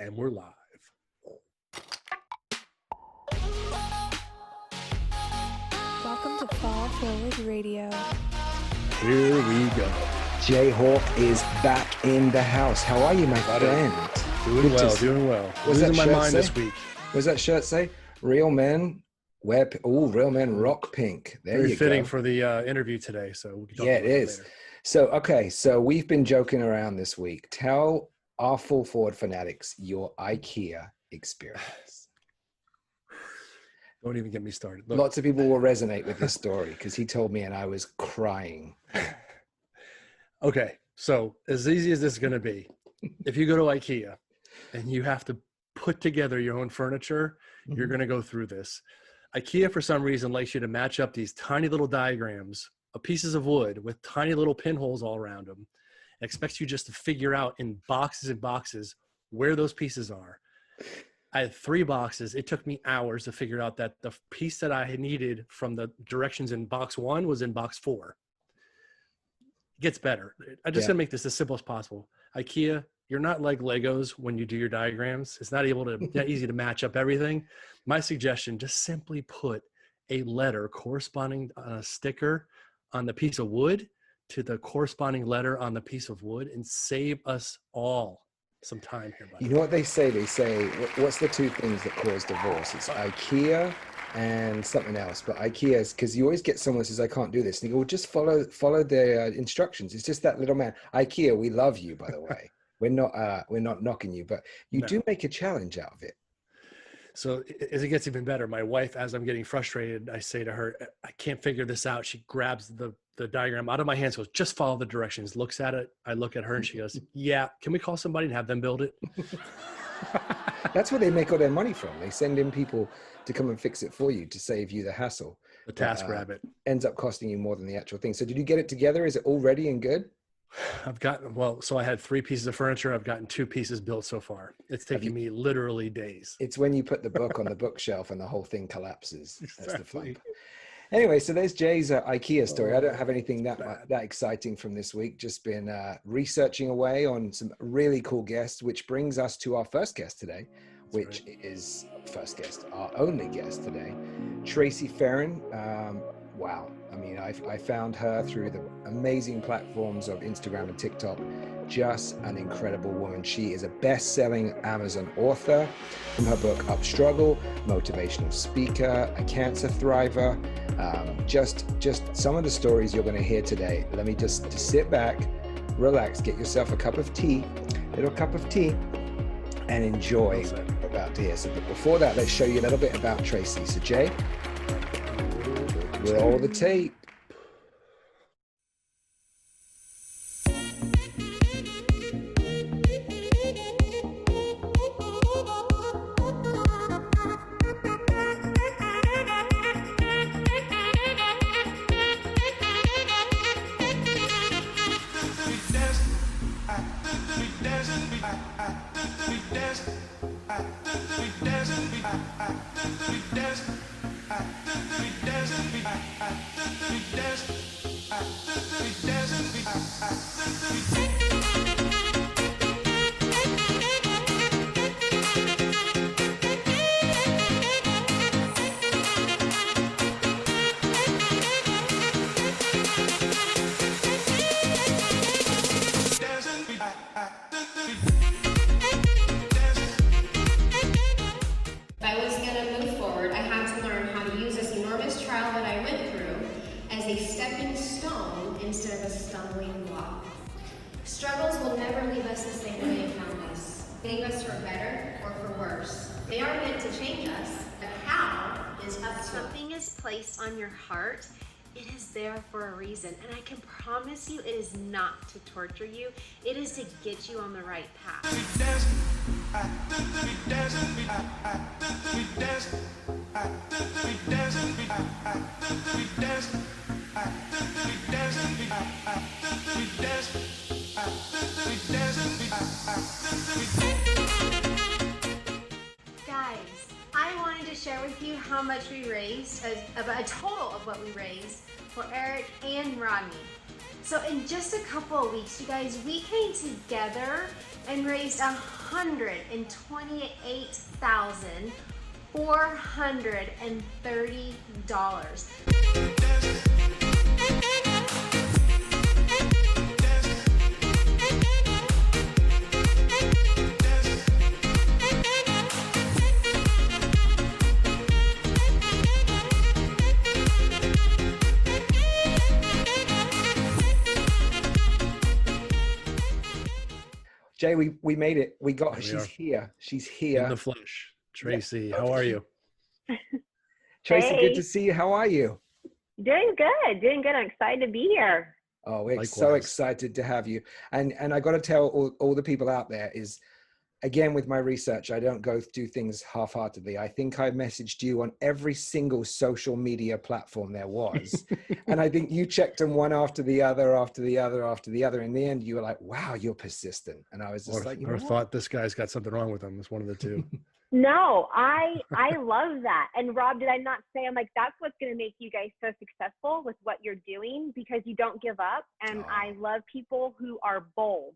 And we're live. Welcome to Fall Forward Radio. Here we go. Jayhawk is back in the house. How are you, my friend? Doing well. Losing my mind this week. What does that shirt say? Real men wear, real men rock pink. There you go. Very fitting for the interview today. So we can talk about it is. later. So we've been joking around this week. Tell our Fall Forward fanatics your IKEA experience. Don't even get me started. Look. Lots of people will resonate with this story because he told me and I was crying. Okay, so as easy as this is going to be, if you go to IKEA and you have to put together your own furniture, you're going to go through this. IKEA, for some reason, likes you to match up these tiny little diagrams of pieces of wood with tiny little pinholes all around them. It expects you just to figure out in boxes and boxes where those pieces are. I had 3 boxes. It took me hours to figure out that the piece that I had needed from the directions in box 1 was in box 4. It gets better. I'm just going to make this as simple as possible. IKEA, you're not like Legos when you do your diagrams. It's not easy to match up everything. My suggestion, just simply put a letter corresponding on a sticker on the piece of wood to the corresponding letter on the piece of wood and save us all some time here. You know what they say? They say, what's the 2 things that cause divorce? It's IKEA and something else. But IKEA is, because you always get someone who says, I can't do this. And you go, well, just follow their instructions. It's just that little man. IKEA, we love you, by the way. We're not knocking you, but you do make a challenge out of it. So as it gets even better, my wife, as I'm getting frustrated, I say to her, I can't figure this out. She grabs the diagram out of my hands, goes, just follow the directions, looks at it. I look at her and she goes, yeah, can we call somebody and have them build it? That's where they make all their money from. They send in people to come and fix it for you to save you the hassle. The task rabbit. Ends up costing you more than the actual thing. So did you get it together? Is it all ready and good? So I had 3 pieces of furniture. I've gotten 2 pieces built so far. It's taken me literally days. It's when you put the book on the bookshelf and the whole thing collapses. Exactly. That's the fun. Anyway, so there's Jay's IKEA story. I don't have anything that exciting from this week. Just been researching away on some really cool guests, which brings us to our first guest today, which is our only guest today, TRACEY FERRIN. Wow. I mean, I found her through the amazing platforms of Instagram and TikTok. Just an incredible woman. She is a best-selling Amazon author from her book Up Struggle, motivational speaker, a cancer thriver. Just some of the stories you're going to hear today. Let me just sit back, relax, get yourself a little cup of tea, and enjoy what you're about to hear. So, but before that, let's show you a little bit about Tracy. So, Jay, roll the tape. Struggles will never leave us the same way they found us. They leave us for better or for worse. They are meant to change us, but how is up to something is placed on your heart, it is there for a reason. And I can promise you it is not to torture you. It is to get you on the right path. Guys, I wanted to share with you how much we raised, a total of what we raised for Eric and Rodney. So in just a couple of weeks, you guys, we came together and raised $128,430. Jay, we made it. We got her. Here we She's are. here. She's In here. the flesh. Tracy, Yeah. how are you? Tracy, good Hey. to see you. How are you? Doing good. Doing good. I'm excited to be here. Oh, we're so Likewise. excited to have you. And I got to tell all the people out there is, again, with my research, I don't go do things half-heartedly. I think I messaged you on every single social media platform there was. And I think you checked them one after the other, after the other, after the other. In the end, you were like, wow, you're persistent. And I was just like, you know Or what? thought this guy's got something wrong with him. It's one of the two. No, I love that. And Rob, did I not say, I'm like, that's what's going to make you guys so successful with what you're doing, because you don't give up. And I love people who are bold.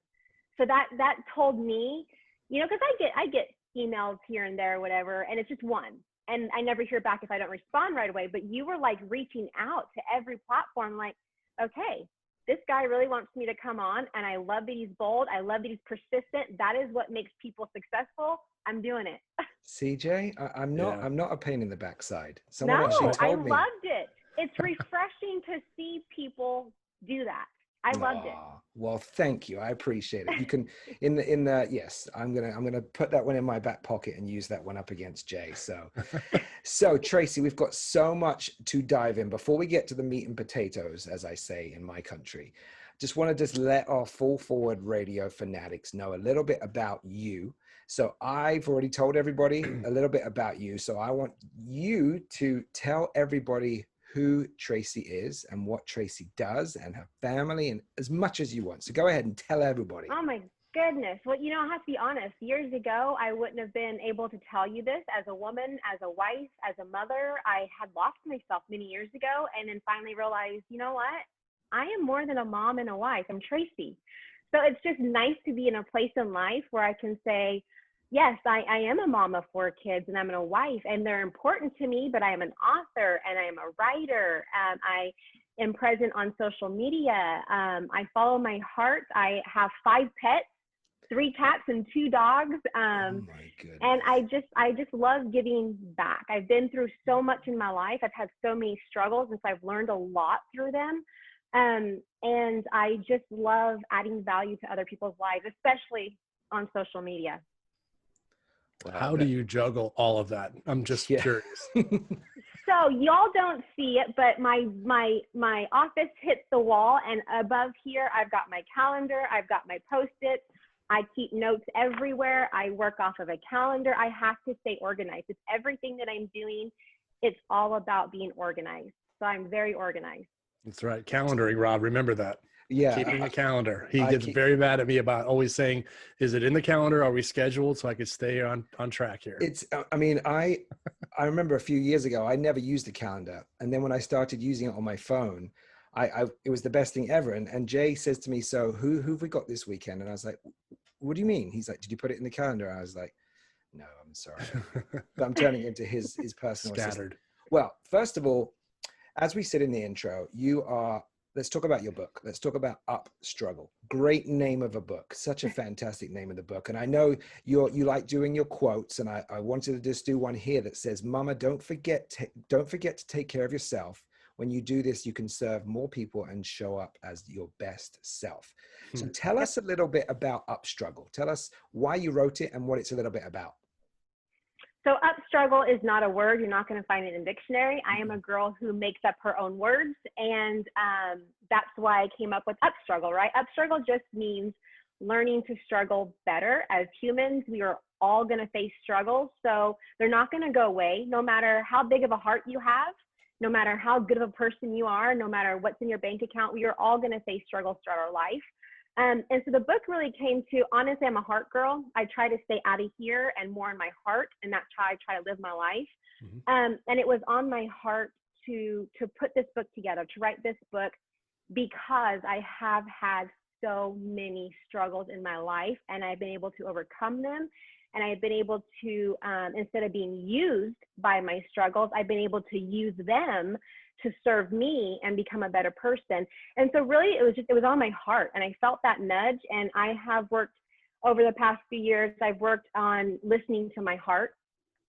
So that told me, you know, because I get emails here and there, whatever, and it's just one. And I never hear back if I don't respond right away. But you were like reaching out to every platform, like, okay, this guy really wants me to come on, and I love that he's bold. I love that he's persistent. That is what makes people successful. I'm doing it. CJ, I'm not. Yeah. I'm not a pain in the backside. Someone No, actually I told me. loved it. It's refreshing to see people do that. I loved it. Aw, well, thank you. I appreciate it. You can in the yes, I'm gonna put that one in my back pocket and use that one up against Jay. So Tracy, we've got so much to dive in. Before we get to the meat and potatoes, as I say in my country, just want to let our Full Forward Radio fanatics know a little bit about you. So I've already told everybody a little bit about you. So I want you to tell everybody who Tracy is and what Tracy does and her family, and as much as you want. So go ahead and tell everybody. Oh my goodness. Well, you know, I have to be honest. Years ago, I wouldn't have been able to tell you this as a woman, as a wife, as a mother. I had lost myself many years ago, and then finally realized, you know what? I am more than a mom and a wife. I'm Tracy. So it's just nice to be in a place in life where I can say, yes, I am a mom of 4 kids, and I'm a wife, and they're important to me, but I am an author, and I am a writer. I am present on social media. I follow my heart. I have 5 pets, 3 cats and 2 dogs. Oh my goodness. And I just love giving back. I've been through so much in my life. I've had so many struggles, and so I've learned a lot through them. And I just love adding value to other people's lives, especially on social media. Wow, How do you juggle all of that? I'm just curious. So y'all don't see it, but my office hits the wall, and above here, I've got my calendar, I've got my Post-its. I keep notes everywhere. I work off of a calendar. I have to stay organized. It's everything that I'm doing. It's all about being organized. So I'm very organized. That's right. Calendaring, Rob. Remember that. Yeah. Keeping a calendar. He gets very mad at me about always saying, is it in the calendar? Are we scheduled? So I could stay on track here. I mean, I remember a few years ago, I never used a calendar. And then when I started using it on my phone, it was the best thing ever. And Jay says to me, so who've we got this weekend? And I was like, what do you mean? He's like, did you put it in the calendar? I was like, no, I'm sorry. But I'm turning it into his personal Scattered. assistant. Well, first of all, as we said in the intro, let's talk about your book. Let's talk about Up Struggle. Great name of a book. Such a fantastic name of the book. And I know you like doing your quotes, and I wanted to just do one here that says, Mama, don't forget to take care of yourself. When you do this, you can serve more people and show up as your best self. So tell us a little bit about Up Struggle. Tell us why you wrote it and what it's a little bit about. So up struggle is not a word. You're not going to find it in a dictionary. I am a girl who makes up her own words. And that's why I came up with up struggle, right? Up struggle just means learning to struggle better. As humans, we are all going to face struggles. So they're not going to go away, no matter how big of a heart you have, no matter how good of a person you are, no matter what's in your bank account, we are all going to face struggles throughout our life. And so the book really came to, honestly, I'm a heart girl. I try to stay out of here and more in my heart, and that's how I try to live my life. And it was on my heart to put this book together, to write this book, because I have had so many struggles in my life, and I've been able to overcome them. And I've been able to, instead of being used by my struggles, I've been able to use them to serve me and become a better person. And so really it was on my heart, and I felt that nudge. And I have worked over the past few years, I've worked on listening to my heart,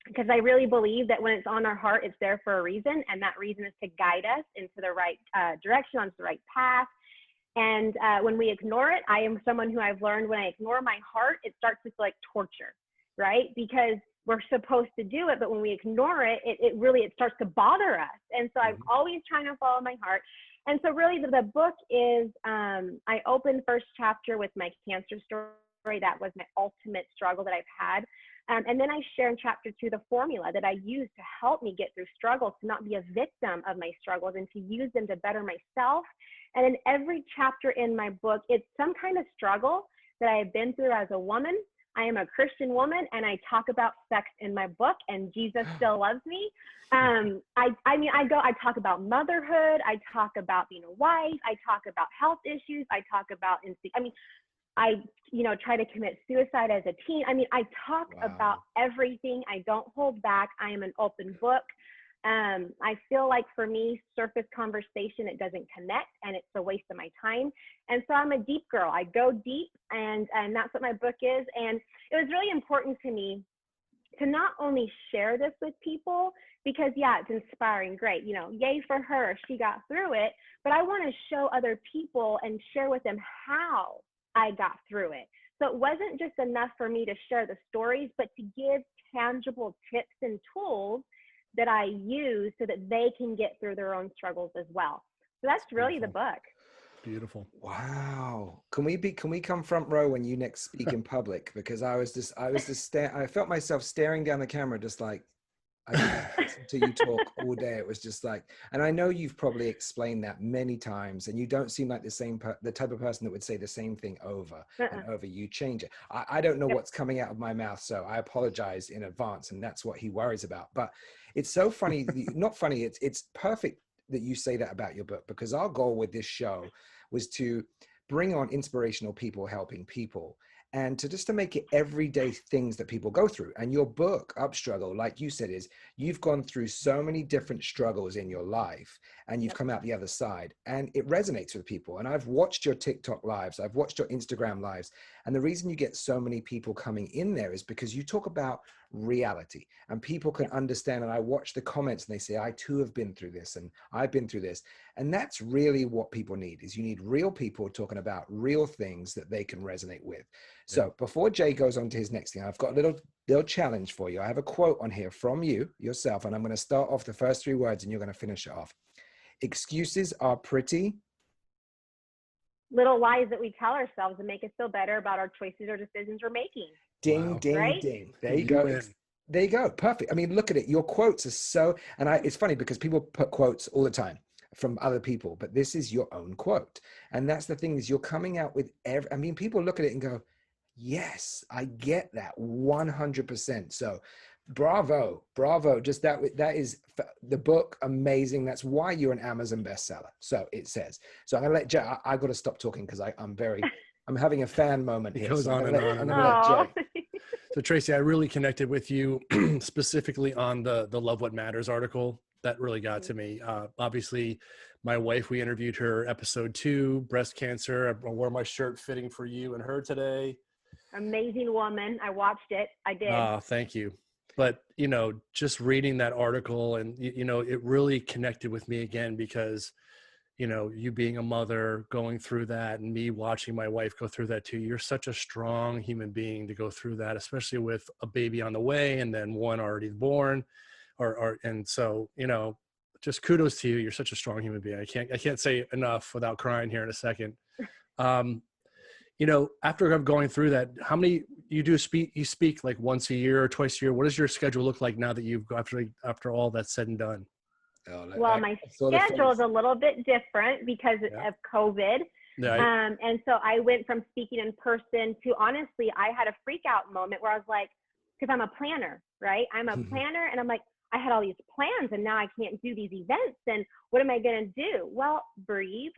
because I really believe that when it's on our heart, it's there for a reason. And that reason is to guide us into the right direction, onto the right path. And when we ignore it, I am someone who I've learned when I ignore my heart, it starts to feel like torture, right? Because we're supposed to do it, but when we ignore it, it starts to bother us. And so I'm always trying to follow my heart. And so really the book is, I opened first chapter with my cancer story. That was my ultimate struggle that I've had. And then I share in chapter 2 the formula that I use to help me get through struggles, to not be a victim of my struggles, and to use them to better myself. And in every chapter in my book, it's some kind of struggle that I have been through as a woman. I am a Christian woman, and I talk about sex in my book, and Jesus still loves me. I talk about motherhood. I talk about being a wife. I talk about health issues. I talk about, I try to commit suicide as a teen. I talk about everything. I don't hold back. I am an open book. I feel like for me, surface conversation, it doesn't connect, and it's a waste of my time. And so I'm a deep girl. I go deep, and that's what my book is. And it was really important to me to not only share this with people, because yeah, it's inspiring, great, yay for her, she got through it, but I want to show other people and share with them how I got through it. So it wasn't just enough for me to share the stories, but to give tangible tips and tools that I use so that they can get through their own struggles as well. So that's really the book. Beautiful. Wow. Can we come front row when you next speak in public? Because I felt myself staring down the camera, just like, I could listen to you talk all day. It was just like, and I know you've probably explained that many times, and you don't seem like the type of person that would say the same thing over and over. You change it. I don't know what's coming out of my mouth, so I apologize in advance, and that's what he worries about. But it's so funny, not funny, it's perfect that you say that about your book, because our goal with this show was to bring on inspirational people helping people, and to make it everyday things that people go through. And your book, Up Struggle, like you said, is you've gone through so many different struggles in your life, and you've come out the other side, and it resonates with people. And I've watched your TikTok lives, I've watched your Instagram lives, and the reason you get so many people coming in there is because you talk about reality, and people can understand. And I watch the comments, and they say, I too have been through this, and I've been through this. And that's really what people need, is you need real people talking about real things that they can resonate with. So before Jay goes on to his next thing, I've got a little challenge for you. I have a quote on here from you yourself, and I'm going to start off the first 3 words, and you're going to finish it off. Excuses are pretty little lies that we tell ourselves to make us feel better about our choices or decisions we're making. Ding, Wow. ding, Right? ding. There you go. There you go. Perfect. I mean, look at it. Your quotes are so, and it's funny because people put quotes all the time from other people, but this is your own quote. And that's the thing, is you're coming out with people look at it and go, yes, I get that 100%. So bravo. Just that is the book. Amazing. That's why you're an Amazon bestseller. So it says. So I'm going to let Jay, I got to stop talking because I'm having a fan moment here. It goes on and on. I'm going to let Jay. So Tracy, I really connected with you specifically on the Love What Matters article. That really got to me. Obviously, my wife, we interviewed her episode 2, breast cancer. I wore my shirt fitting for you and her today. Amazing woman. I watched it. I did. Thank you. But, just reading that article, and, it really connected with me again, because, you being a mother, going through that, and me watching my wife go through that too. You're such a strong human being to go through that, especially with a baby on the way and then one already born. And so, just kudos to you. You're such a strong human being. I can't say enough without crying here in a second. After I'm going through that, how many you speak like once a year or twice a year? What does your schedule look like now that you've got after all that's said and done? Well, my schedule is a little bit different because of COVID. Yeah. And so I went from speaking in person to, honestly, I had a freak out moment where I was like, because I'm a planner, right? I'm a planner, and I'm like, I had all these plans, and now I can't do these events. And what am I going to do? Well, breathe,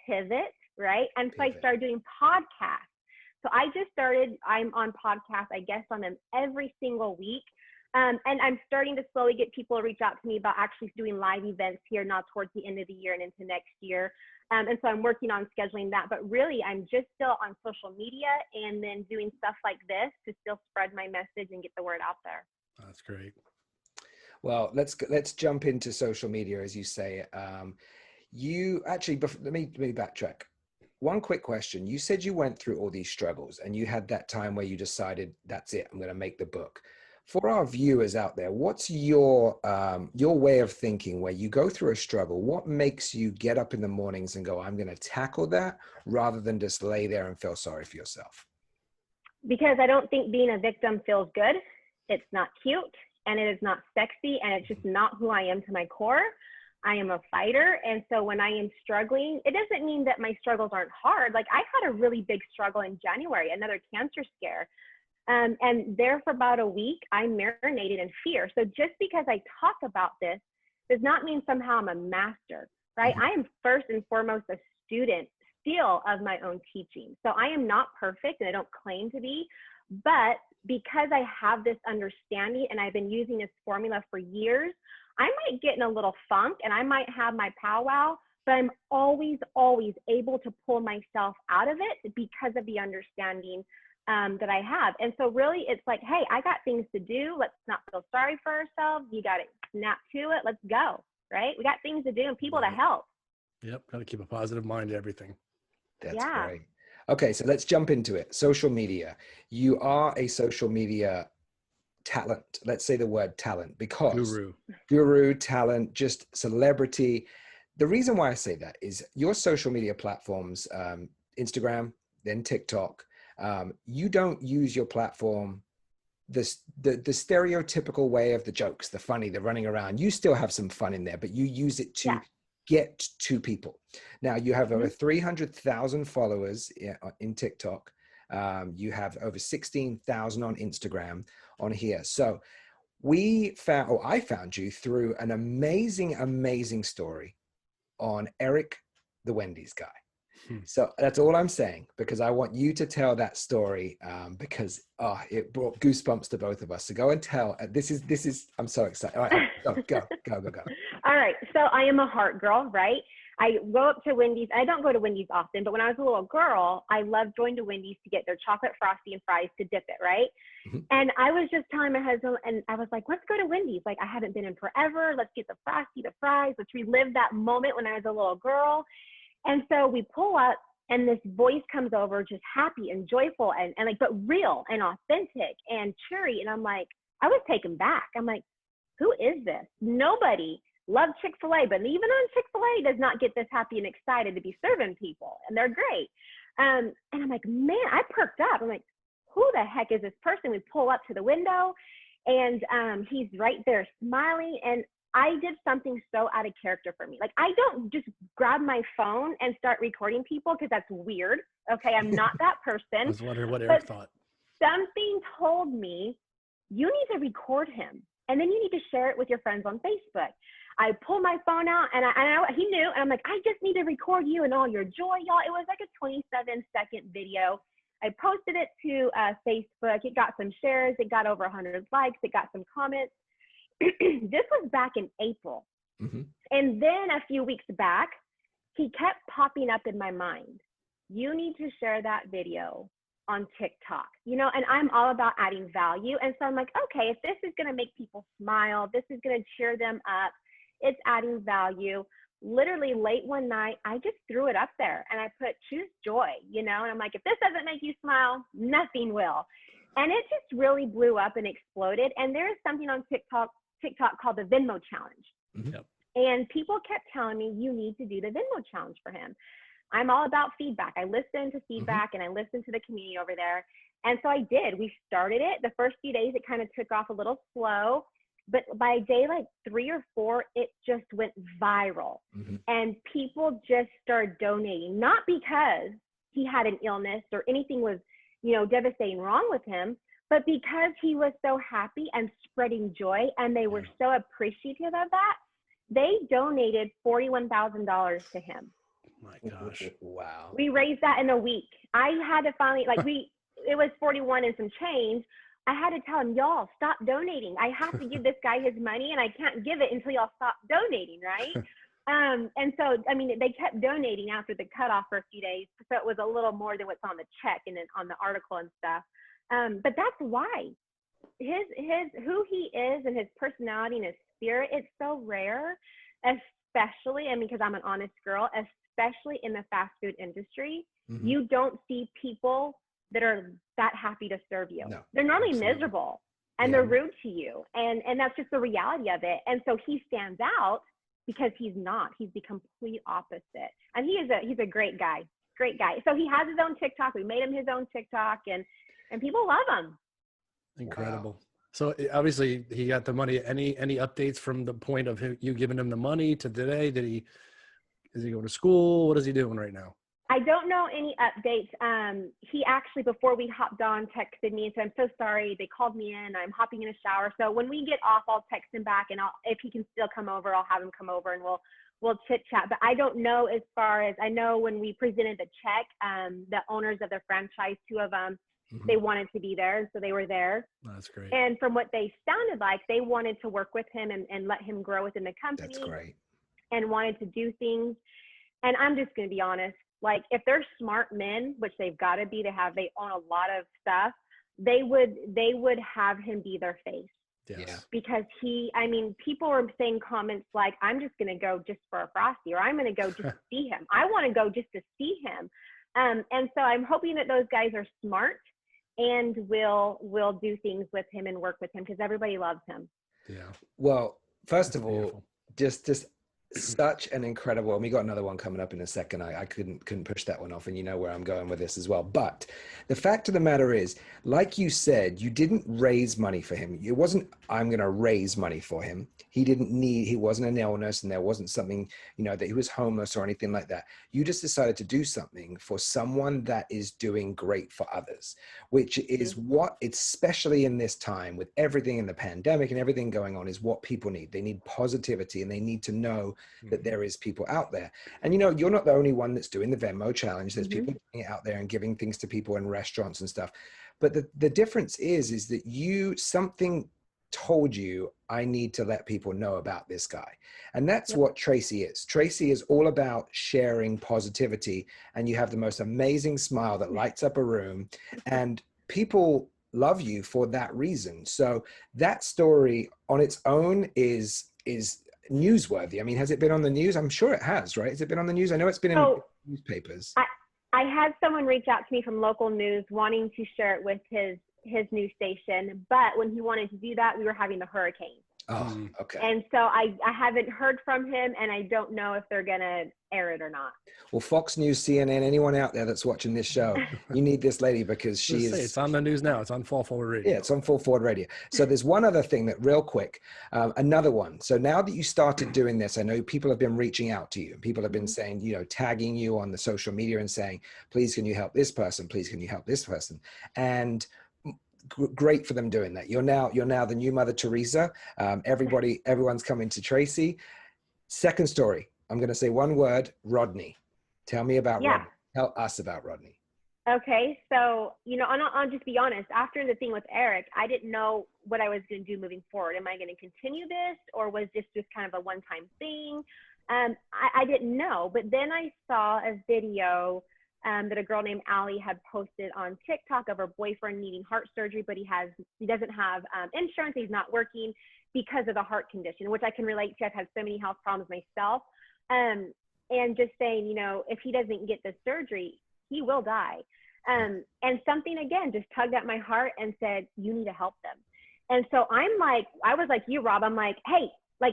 pivot, right? And so I Pivot. started doing podcasts. So I'm on podcasts, I guess, on them every single week. And I'm starting to slowly get people to reach out to me about actually doing live events here now towards the end of the year and into next year. And so I'm working on scheduling that, but really I'm just still on social media and then doing stuff like this to still spread my message and get the word out there. That's great. Well, let's jump into social media, as you say. You actually, let me backtrack. One quick question. You said you went through all these struggles and you had that time where you decided, that's it, I'm going to make the book. For our viewers out there, what's your way of thinking where you go through a struggle? What makes you get up in the mornings and go, I'm going to tackle that, rather than just lay there and feel sorry for yourself? Because I don't think being a victim feels good. It's not cute, and it is not sexy, and it's just not who I am to my core. I am a fighter. And so when I am struggling, it doesn't mean that my struggles aren't hard. Like, I had a really big struggle in January, another cancer scare. And there for about a week, I marinated in fear. So just because I talk about this does not mean somehow I'm a master, right? I am first and foremost a student still of my own teaching. So I am not perfect, and I don't claim to be, but because I have this understanding and I've been using this formula for years, I might get in a little funk and I might have my powwow, but I'm always able to pull myself out of it because of the understanding that I have. And so really it's like, hey, I got things to do. Let's not feel sorry for ourselves. You got to snap to it. Let's go, right? We got things to do and people to help. Yep. Got to keep a positive mind to everything. That's great. Okay, so let's jump into it. Social media. You are a social media talent. Let's say the word talent, because guru, talent, just celebrity. The reason why I say that is your social media platforms, Instagram, then TikTok, you don't use your platform the stereotypical way of the jokes, the funny, the running around. You still have some fun in there, but you use it to get to people. Now you have over 300,000 followers in TikTok. You have over 16,000 on Instagram on here. So I found you through an amazing story on Eric, the Wendy's guy. So that's all I'm saying, because I want you to tell that story, because it brought goosebumps to both of us. So go and tell. This is I'm so excited. All right, go. All right. So I am a heart girl, right? I go up to Wendy's. I don't go to Wendy's often, but when I was a little girl, I loved going to Wendy's to get their chocolate frosty and fries to dip it, right? And I was just telling my husband, and I was like, let's go to Wendy's. Like, I haven't been in forever. Let's get the frosty, the fries. Let's relive that moment when I was a little girl. And so we pull up, and this voice comes over, just happy and joyful and like, but real and authentic and cheery. And I'm like, I was taken back. I'm like, who is this? Nobody loved Chick-fil-A, but even on Chick-fil-A does not get this happy and excited to be serving people. And they're great. And I'm like, man, I perked up. I'm like, who the heck is this person? We pull up to the window, and he's right there smiling. And I did something so out of character for me. Like, I don't just grab my phone and start recording people, because that's weird. Okay, I'm not that person. I was wondering what Eric thought. Something told me, you need to record him, and then you need to share it with your friends on Facebook. I pulled my phone out, and he knew, and I'm like, I just need to record you and all your joy, y'all. It was like a 27-second video. I posted it to Facebook. It got some shares. It got over 100 likes. It got some comments. This was back in April. And then a few weeks back, he kept popping up in my mind. You need to share that video on TikTok, and I'm all about adding value. And so I'm like, okay, if this is going to make people smile, this is going to cheer them up, it's adding value. Literally late one night, I just threw it up there and I put choose joy, and I'm like, if this doesn't make you smile, nothing will. And it just really blew up and exploded. And there is something on TikTok called the Venmo challenge. And people kept telling me, you need to do the Venmo challenge for him. I'm all about feedback. I listen to feedback and I listen to the community over there. And so I did. We started it. The first few days, it kind of took off a little slow, but by day like 3 or 4, it just went viral. And people just started donating, not because he had an illness or anything was, devastating wrong with him, but because he was so happy and spreading joy, and they were so appreciative of that, they donated $41,000 to him. My gosh. Wow. We raised that in a week. I had to finally, like, it was 41 and some change. I had to tell him, y'all, stop donating. I have to give this guy his money, and I can't give it until y'all stop donating, right? And so, I mean, they kept donating after the cutoff for a few days. So it was a little more than what's on the check and then on the article and stuff. But that's why who he is and his personality and his spirit, it's so rare, especially, I mean, because I'm an honest girl, especially in the fast food industry. Mm-hmm. You don't see people that are that happy to serve you. No, they're normally absolutely. miserable and they're rude to you. And that's just the reality of it. And so he stands out because he's the complete opposite. And he's a great guy. So he has his own TikTok. We made him his own TikTok, and people love him. Incredible. Wow. So obviously he got the money. Any updates from the point of you giving him the money to today? Is he going to school? What is he doing right now? I don't know any updates. He actually, before we hopped on, texted me and said, I'm so sorry. They called me in. I'm hopping in a shower. So when we get off, I'll text him back, and if he can still come over, I'll have him come over and we'll chit chat. But I don't know, as far as I know, when we presented the check, the owners of the franchise, 2 of them, they wanted to be there. So they were there. That's great. And from what they sounded like, they wanted to work with him and let him grow within the company. That's great. And wanted to do things. And I'm just going to be honest. Like, if they're smart men, which they've got to be, they own a lot of stuff, they would have him be their face. Yes. Yeah. Because people were saying comments like, I'm just going to go just for a Frosty, or I'm going to go just to see him. I want to go just to see him. And so I'm hoping that those guys are smart and will do things with him and work with him, because everybody loves him. Yeah. Well, first That's of all, beautiful. just such an incredible, and we got another one coming up in a second. I couldn't push that one off, and you know where I'm going with this as well. But the fact of the matter is, like you said, you didn't raise money for him. It wasn't, I'm going to raise money for him. He wasn't an illness, and there wasn't something, that he was homeless or anything like that. You just decided to do something for someone that is doing great for others, which is what, especially in this time with everything in the pandemic and everything going on, is what people need. They need positivity, and they need to know that there is people out there. And you're not the only one that's doing the Venmo challenge. There's people doing it out there and giving things to people in restaurants and stuff. But the difference is that something told you, I need to let people know about this guy. And that's what Tracy is. Tracy is all about sharing positivity, and you have the most amazing smile that lights up a room, and people love you for that reason. So that story on its own is newsworthy. I mean, has it been on the news? I'm sure it has, right? Has it been on the news? I know it's been in newspapers. I had someone reach out to me from local news wanting to share it with his news station, but when he wanted to do that, we were having the hurricane. Oh, okay. And so I haven't heard from him, and I don't know if they're gonna air it or not. Well, Fox News, CNN, anyone out there that's watching this show, you need this lady, because she is. It's on the news now. It's on Fall Forward Radio. Yeah, it's on Full Forward Radio. So there's one other thing that, real quick, another one. So now that you started doing this, I know people have been reaching out to you. People have been saying, tagging you on the social media and saying, please, can you help this person? Please, can you help this person? And great for them doing that. You're now the new Mother Teresa. Everyone's coming to Tracy. Second story. I'm going to say one word, Rodney. Tell me about Rodney. Tell us about Rodney. Okay, so I'll just be honest. After the thing with Eric, I didn't know what I was going to do moving forward. Am I going to continue this, or was this just kind of a one-time thing? I didn't know. But then I saw a video that a girl named Allie had posted on TikTok of her boyfriend needing heart surgery, but he doesn't have insurance. He's not working because of the heart condition, which I can relate to. I've had so many health problems myself. And just saying, if he doesn't get the surgery, he will die. And something, again, just tugged at my heart and said, you need to help them. And so I was like you, Rob. I'm like, hey,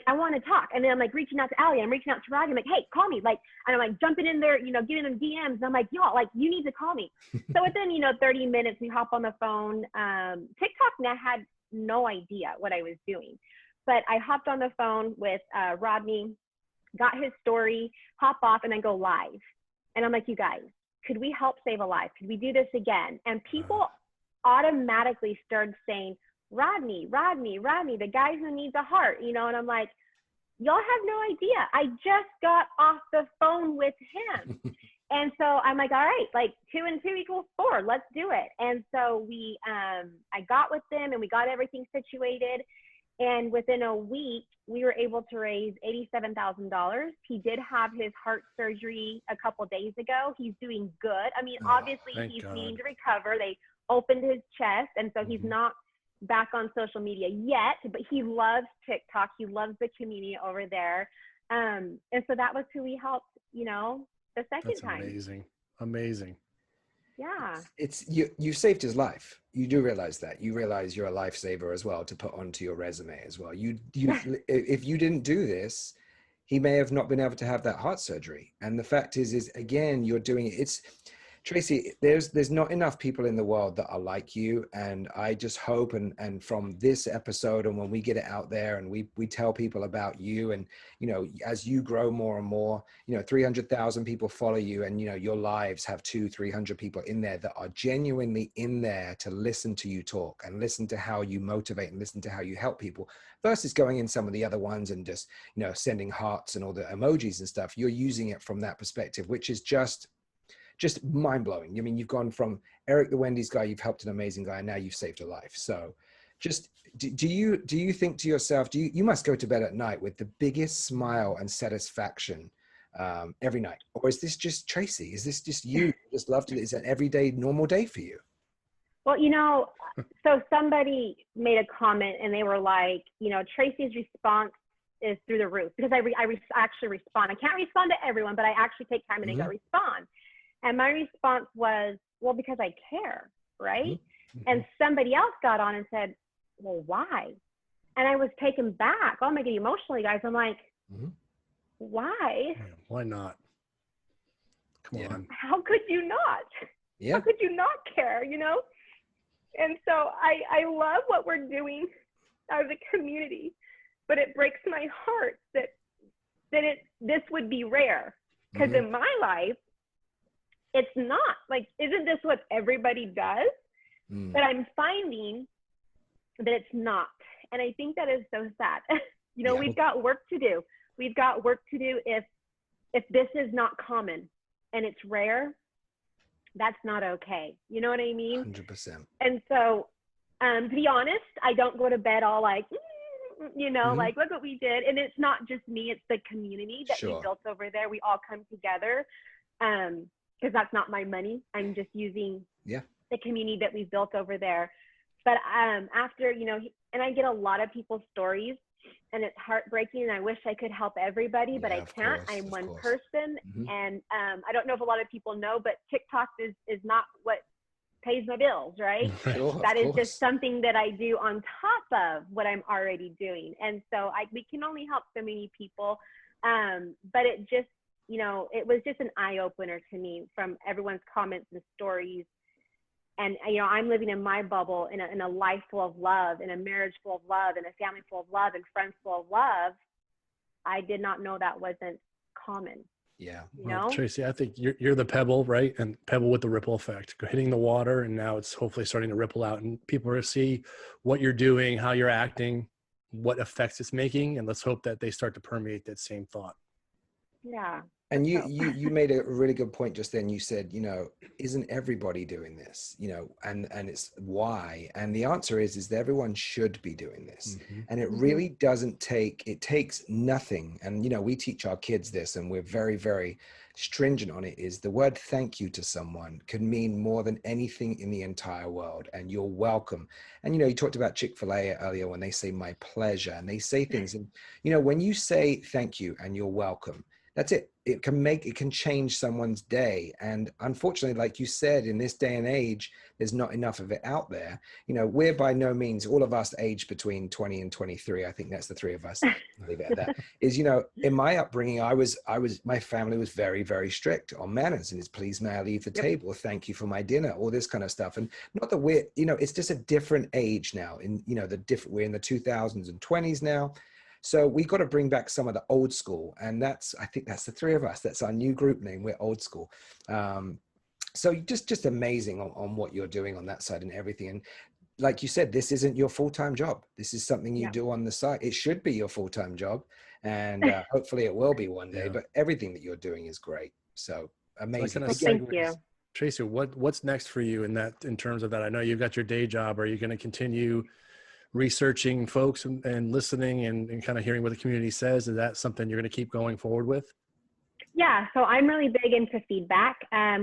I want to talk. And then I'm reaching out to Allie. I'm reaching out to Rodney. I'm like, hey, call me. And I'm jumping in there, getting them DMs. And I'm like, y'all, you need to call me. So within, 30 minutes, we hop on the phone. TikTok now had no idea what I was doing. But I hopped on the phone with Rodney, got his story, hop off, and then go live. And I'm like, you guys, could we help save a life? Could we do this again? And people automatically started saying, Rodney, the guy who needs a heart, and I'm like, y'all have no idea. I just got off the phone with him. And so I'm like, all right, like 2 and 2 equals 4. Let's do it. And so I got with them and we got everything situated. And within a week, we were able to raise $87,000. He did have his heart surgery a couple days ago. He's doing good. I mean, obviously he's needing to recover. They opened his chest. And so he's not back on social media yet, but he loves TikTok. He loves the community over there. And so that was who we helped, you know, the second time. Amazing. Yeah. It's you saved his life. You do realize that. You realize you're a lifesaver as well to put onto your resume as well. You if you didn't do this, he may have not been able to have that heart surgery. And the fact is again, you're doing it. It's Tracy, there's not enough people in the world that are like you. And I just hope and from this episode and when we get it out there and we tell people about you and, you know, as you grow more and more, you know, 300,000 people follow you and, you know, your lives have 200-300 people in there that are genuinely in there to listen to you talk and listen to how you motivate and listen to how you help people versus going in some of the other ones and just, you know, sending hearts and all the emojis and stuff. You're using it from that perspective, which is just mind-blowing. I mean, you've gone from Eric the Wendy's guy, you've helped an amazing guy, and now you've saved a life. So just do you think to yourself, you must go to bed at night with the biggest smile and satisfaction every night? Or is this just Tracy? Is this just you just love to, is an everyday normal day for you? Well, you know, so somebody made a comment and they were like, you know, Tracy's response is through the roof because I actually respond. I can't respond to everyone, but I actually take time and I go respond. And my response was, well, because I care, right? And somebody else got on and said, well, why? And I was taken back. Oh, I'm getting emotional, guys. I'm like, why? Yeah, why not? Come on. How could you not? How could you not care, you know? And so I love what we're doing as a community, but it breaks my heart that this would be rare. Because in my life, it's not like, isn't this what everybody does? But I'm finding that it's not. And I think that is so sad. You know, we've got work to do. We've got work to do if this is not common and it's rare, that's not okay. You know what I mean? 100%. And so, to be honest, I don't go to bed all like, you know, like, look what we did. And it's not just me, it's the community that we built over there. We all come together. Because that's not my money. I'm just using the community that we've built over there. But after, you know, and I get a lot of people's stories and it's heartbreaking and I wish I could help everybody, but I can't. I'm one person. And I don't know if a lot of people know, but TikTok is not what pays my bills, right? That is just something that I do on top of what I'm already doing. And so we can only help so many people. But it just, you know, it was just an eye-opener to me from everyone's comments and stories. And, you know, I'm living in my bubble in a life full of love, in a marriage full of love, in a family full of love, and friends full of love. I did not know that wasn't common. Yeah. You know? Tracy, I think you're the pebble, right? And pebble with the ripple effect, hitting the water. And now it's hopefully starting to ripple out and people are going to see what you're doing, how you're acting, what effects it's making. And let's hope that they start to permeate that same thought. Yeah. And you made a really good point just then. You said, you know, isn't everybody doing this? You know, and it's why. And the answer is that everyone should be doing this. And it really doesn't it takes nothing. And, you know, we teach our kids this and we're very, very stringent on it, is the word thank you to someone can mean more than anything in the entire world. And you're welcome. And, you know, you talked about Chick-fil-A earlier when they say my pleasure and they say things. And, you know, when you say thank you and you're welcome, that's it. It can change someone's day. And unfortunately, like you said, in this day and age, there's not enough of it out there. You know, we're by no means, all of us aged between 20 and 23. I think that's the three of us. Leave it at that. Is, you know, in my upbringing, my family was very, very strict on manners, and it's please may I leave the table? Thank you for my dinner, all this kind of stuff. And not that we're, you know, it's just a different age now. In, you know, we're in the 2000s and 20s now. So we got to bring back some of the old school, and I think that's the three of us. That's our new group name. We're old school. So just amazing on what you're doing on that side and everything. And like you said, this isn't your full-time job. This is something you do on the side. It should be your full-time job. and hopefully it will be one day. Yeah. But everything that you're doing is great. So amazing. Well, Thank you. Tracy, what's next for you in terms of that? I know you've got your day job. Are you going to continue researching folks and listening and kind of hearing what the community says? Is that something you're going to keep going forward with? Yeah, so I'm really big into feedback. I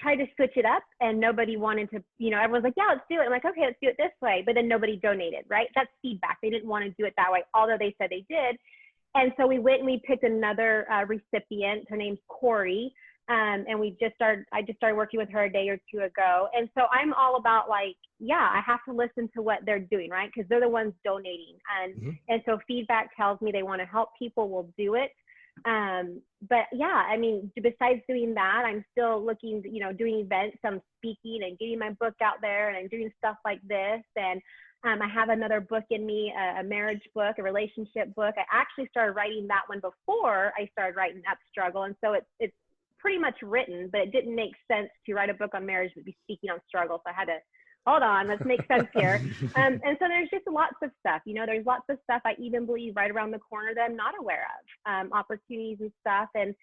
tried to switch it up and nobody wanted to, everyone's like, yeah, let's do it. I'm like, okay, let's do it this way. But then nobody donated, right? That's feedback. They didn't want to do it that way, although they said they did. And so we went and we picked another recipient. Her name's Corey. And I just started working with her a day or two ago. And so I'm all about like, yeah, I have to listen to what they're doing, right? Because they're the ones donating. And so feedback tells me they want to help people, we'll do it. But yeah, I mean, besides doing that, I'm still looking, doing events, I'm speaking and getting my book out there, and I'm doing stuff like this. And I have another book in me, a marriage book, a relationship book. I actually started writing that one before I started writing Up Struggle. And so it's pretty much written, but it didn't make sense to write a book on marriage but be speaking on struggle. So I had to, hold on, let's make sense here. And so there's just lots of stuff, there's lots of stuff I even believe right around the corner that I'm not aware of, opportunities and stuff. And,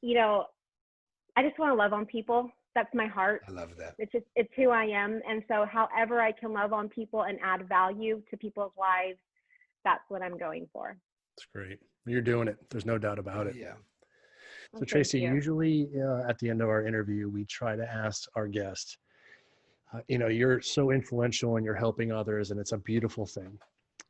I just want to love on people. That's my heart. I love that. It's who I am. And so however I can love on people and add value to people's lives, that's what I'm going for. That's great. You're doing it. There's no doubt about it. Yeah. So Tracy, usually at the end of our interview, we try to ask our guest, you're so influential and you're helping others, and it's a beautiful thing.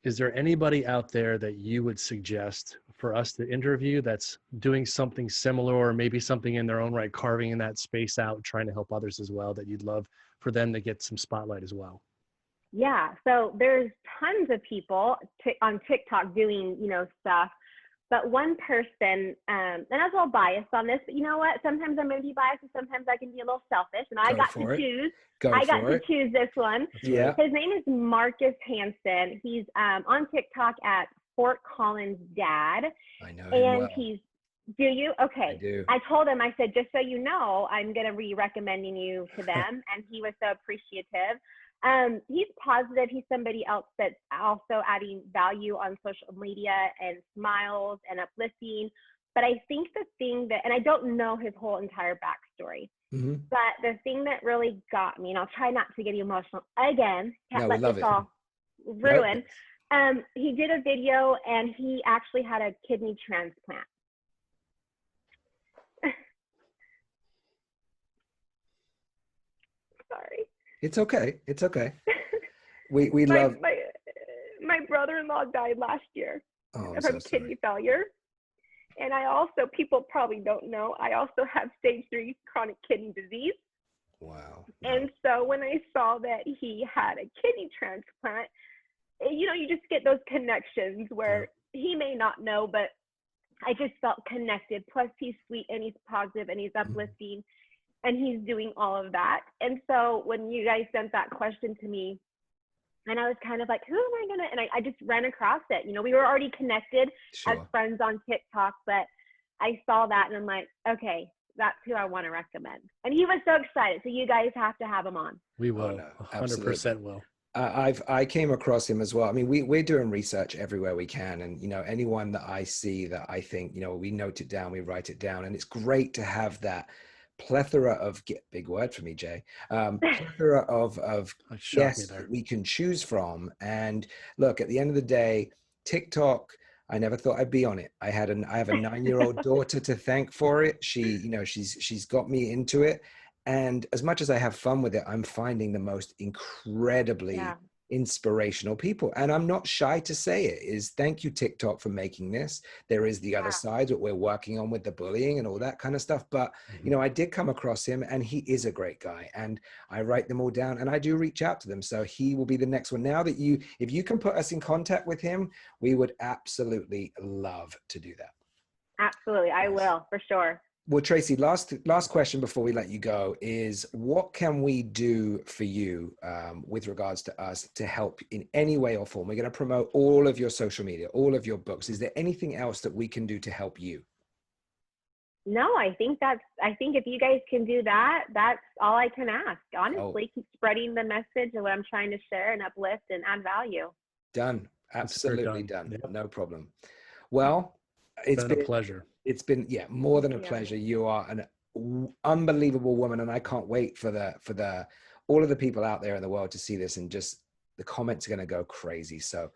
Is there anybody out there that you would suggest for us to interview that's doing something similar, or maybe something in their own right, carving in that space out, trying to help others as well, that you'd love for them to get some spotlight as well? Yeah, so there's tons of people on TikTok doing, stuff. But one person, and I was a little biased on this, but you know what? Sometimes I'm going to be biased and sometimes I can be a little selfish. And I got to choose. I got to choose this one. Yeah. His name is Marcus Hansen. He's on TikTok at Fort Collins Dad. I know him and well. Do you? Okay. I do. I told him, I said, just so you know, I'm going to be recommending you to them. And he was so appreciative. He's positive. He's somebody else that's also adding value on social media and smiles and uplifting. But I think the thing that, and I don't know his whole entire backstory, but the thing that really got me, and I'll try not to get emotional again, can't let this all ruin. He did a video and he actually had a kidney transplant. Sorry. It's okay. It's okay. We love. My brother-in-law died last year from kidney failure. And I also, people probably don't know, I also have stage 3 chronic kidney disease. Wow. And so when I saw that he had a kidney transplant, you just get those connections where he may not know, but I just felt connected. Plus he's sweet and he's positive and he's uplifting. And he's doing all of that. And so when you guys sent that question to me, and I was kind of like, who am I gonna, and I just ran across it. We were already connected as friends on TikTok, but I saw that and I'm like, okay, that's who I want to recommend. And he was so excited. So you guys have to have him on. We will, 100% will. I came across him as well. I mean, we're doing research everywhere we can. And, anyone that I see that I think, we note it down, we write it down. And it's great to have that plethora of, big word for me, Jay, plethora of guests that we can choose from. And look, at the end of the day, TikTok, I never thought I'd be on it. I have a 9-year-old daughter to thank for it. She's got me into it. And as much as I have fun with it, I'm finding the most incredibly inspirational people. And I'm not shy to say it, is thank you, TikTok, for making this. There is the other side that we're working on with the bullying and all that kind of stuff. But, I did come across him and he is a great guy. And I write them all down and I do reach out to them. So he will be the next one. Now that if you can put us in contact with him, we would absolutely love to do that. Absolutely. I will, for sure. Well, Tracy, last question before we let you go is, what can we do for you with regards to us to help in any way or form? We're going to promote all of your social media, all of your books. Is there anything else that we can do to help you? No, I think if you guys can do that, that's all I can ask. Honestly, keep spreading the message of what I'm trying to share and uplift and add value. Done. Absolutely done. Yep. No problem. Well, It's been a pleasure. It's been, more than a Yeah. pleasure. You are an unbelievable woman, and I can't wait for all of the people out there in the world to see this, and just the comments are going to go crazy. So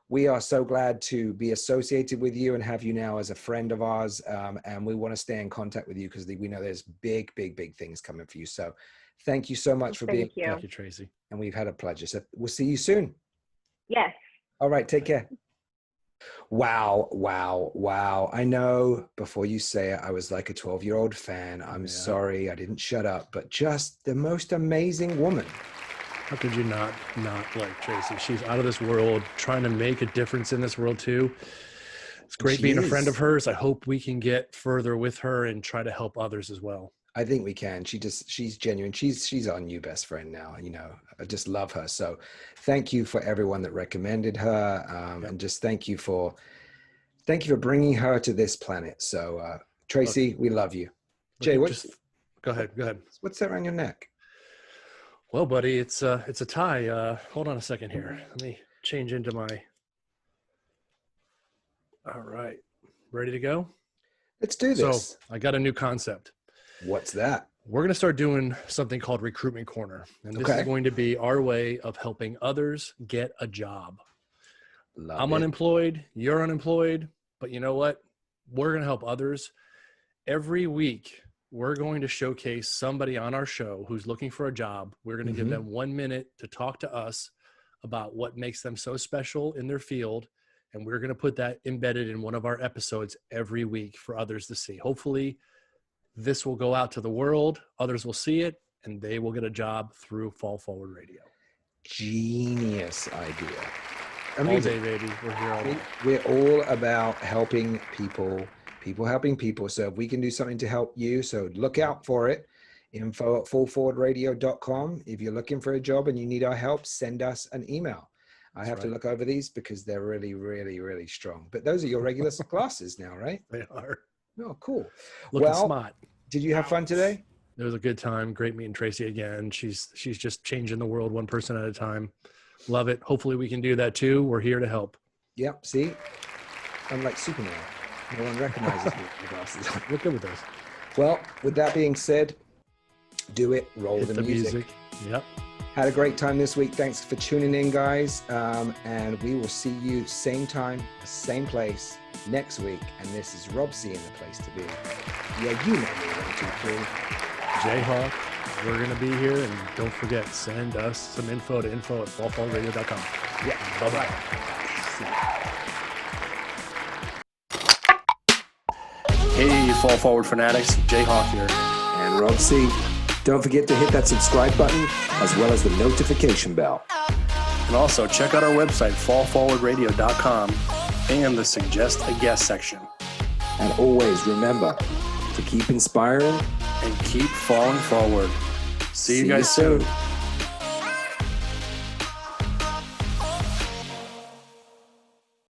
we are so glad to be associated with you and have you now as a friend of ours. And we want to stay in contact with you because we know there's big, big, big things coming for you. So thank you so much for being Thank you. Thank you, Tracy. And we've had a pleasure. So we'll see you soon. Yes. All right. Take care. Wow. Wow. Wow. I know before you say it, I was like a 12-year-old fan. I'm sorry. I didn't shut up, but just the most amazing woman. How could you not like Tracy? She's out of this world, trying to make a difference in this world too. It's great being a friend of hers. I hope we can get further with her and try to help others as well. I think we can. She's genuine. She's our new best friend now. You know, I just love her. So thank you for everyone that recommended her. And just thank you for bringing her to this planet. So Tracy, we love you. Jay, go ahead. What's that around your neck? Well, buddy, it's a tie. Hold on a second here. Let me change into my. All right, ready to go? Let's do this. So I got a new concept. What's that? We're going to start doing something called Recruitment Corner. And this is going to be our way of helping others get a job. I'm unemployed. You're unemployed. But you know what? We're going to help others. Every week, we're going to showcase somebody on our show who's looking for a job. We're going to give them 1 minute to talk to us about what makes them so special in their field. And we're going to put that embedded in one of our episodes every week for others to see. Hopefully, this will go out to the world. Others will see it, and they will get a job through Fall Forward Radio. Genius idea. All day, baby. We're here all day. We're all about helping people helping people. So if we can do something to help you, so look out for it. info@fallforwardradio.com. If you're looking for a job and you need our help, send us an email. I have to look over these because they're really, really, really strong. But those are your regular classes now, right? They are. Oh, cool. Looking smart. Did you have fun today? It was a good time. Great meeting Tracy again. She's just changing the world one person at a time. Love it. Hopefully we can do that too. We're here to help. Yep. See, I'm like Superman. No one recognizes me with the glasses. We're good with those. Well, with that being said, do it. Roll the music. Yep. Had a great time this week. Thanks for tuning in, guys. And we will see you same time, same place next week. And this is Rob C in the place to be. Yeah, you know me, 1, 2, 3. Jayhawk, we're going to be here. And don't forget, send us some info to info@fallforwardradio.com. Yeah. Bye-bye. Hey, Fall Forward fanatics. Jayhawk here. And Rob C. Don't forget to hit that subscribe button as well as the notification bell. And also check out our website, fallforwardradio.com, and the Suggest a Guest section. And always remember to keep inspiring and keep falling forward. See you guys soon.